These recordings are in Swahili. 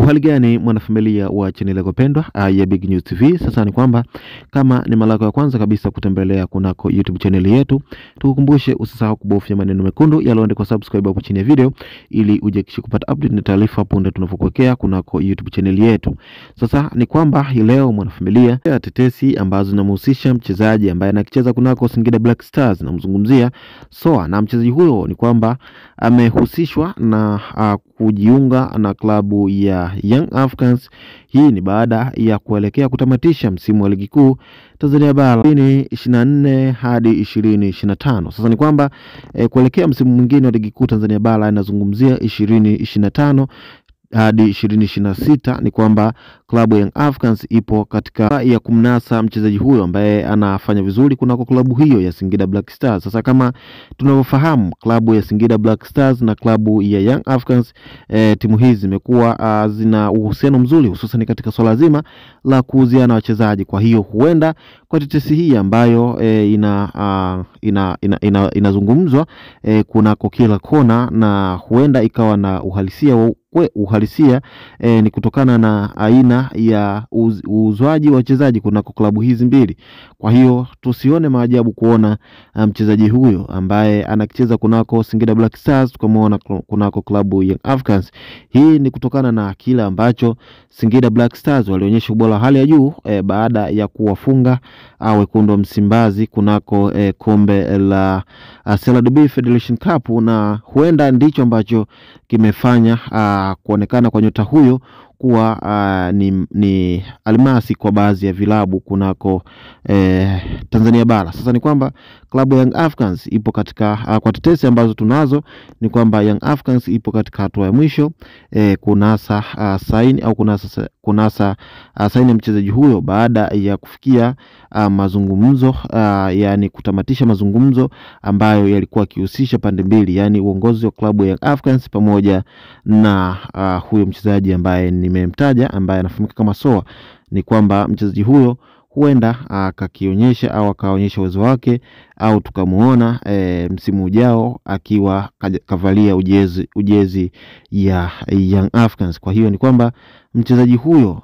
Uhali gani mwanafamilia wa channel yako pendwa ya Big News TV. Sasa ni kwamba kama ni mara yako ya kwanza kabisa kutembelea kunako YouTube channel yetu, tukukumbushe usisahau kubofya maneno mekundu yaliyoandikwa subscribe hapo chini ya video ili uje kupata update na taarifa punde tunapokuwekea kunako YouTube channel yetu. Sasa ni kwamba hii leo mwanafamilia ya tetesi ambazo zinamhusisha mchezaji ambaye anacheza kunako Singida Black Stars, na mzungumzia Soa, na mchezaji huyo ni kwamba amehusishwa na kujiunga na klabu ya Young Africans. Hii ni baada ya kuelekea kutamatisha msimu wa ligi kuu Tanzania bara 2024 hadi 2025. Sasa ni kwamba kuelekea msimu mwingine wa ligi kuu Tanzania bara, inazungumzia 2025 hadi 2026, ni kwamba klabu ya Young Africans ipo katika ya kumnasa mchezaji huyo ambaye anafanya vizuri kunako klabu hiyo ya Singida Black Stars. Sasa kama tunavyofahamu, klabu ya Singida Black Stars na klabu ya Young Africans, timu hizi zimekuwa zina uhusiano mzuri, hususan katika swala zima la kuuziana wachezaji. Kwa hiyo huenda kwa tetesi hii ambayo inazungumzwa kunako kila kona, na huenda ikawa na uhalisia ni kutokana na aina ya uuzwaji wa wachezaji kunako klabu hizi mbili. Kwa hiyo tusione maajabu kuona mchezaji huyo ambaye anacheza kunako Singida Black Stars tukamwona kunako klabu Young Africans. Hii ni kutokana na kile ambacho Singida Black Stars walionyesha ubora hali ya juu baada ya kuwafunga wekundu wa Msimbazi kunako kombe la CRDB Federation Cup, na huenda ndicho ambacho kimefanya kuonekana kwa nyota huyo kuwa ni almasi kwa baadhi ya vilabu kunako Tanzania bara. Sasa ni kwamba klabu ya Young Africans ipo katika kwa tetesi ambazo tunazo ni kwamba Young Africans ipo katika hatua ya mwisho kunasa saini au kunasa saini mchezaji huyo baada ya kufikia mazungumzo, yani kutamatisha mazungumzo ambayo yalikuwa yakihusisha pande mbili, yani uongozi wa klabu ya Young Africans pamoja na huyo mchezaji ambaye nimemtaja ambaye anafahamika kama Soa. Ni kwamba mchezaji huyo huenda akakionyesha au akaonyesha uwezo wake, au tukamuona msimu ujao akiwa kavalia ujezi ya Young Africans. Kwa hiyo ni kwamba mchezaji huyo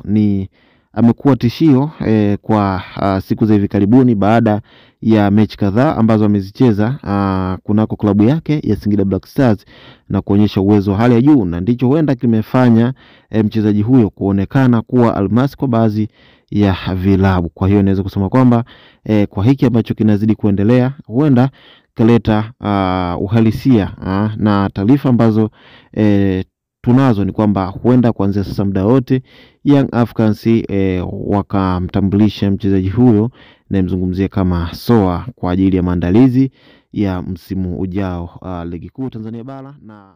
amekuwa tishio kwa siku za hivi karibuni baada ya mechi kadhaa ambazo amezicheza kunako klabu yake ya Singida Black Stars na kuonyesha uwezo wa hali ya juu, na ndicho huenda kimefanya mchezaji huyo kuonekana kuwa almasi kwa baadhi ya vilabu. Kwa hiyo naweza kusema kwamba kwa hiki ambacho kinazidi kuendelea huenda kaleta uhalisia na taarifa ambazo tunazo ni kwamba huenda kuanzia sasa muda wote Young Africans wakamtambulisha mchezaji huyo na mzungumzie kama Soa kwa ajili ya maandalizi ya msimu ujao ligi kuu Tanzania bara. Na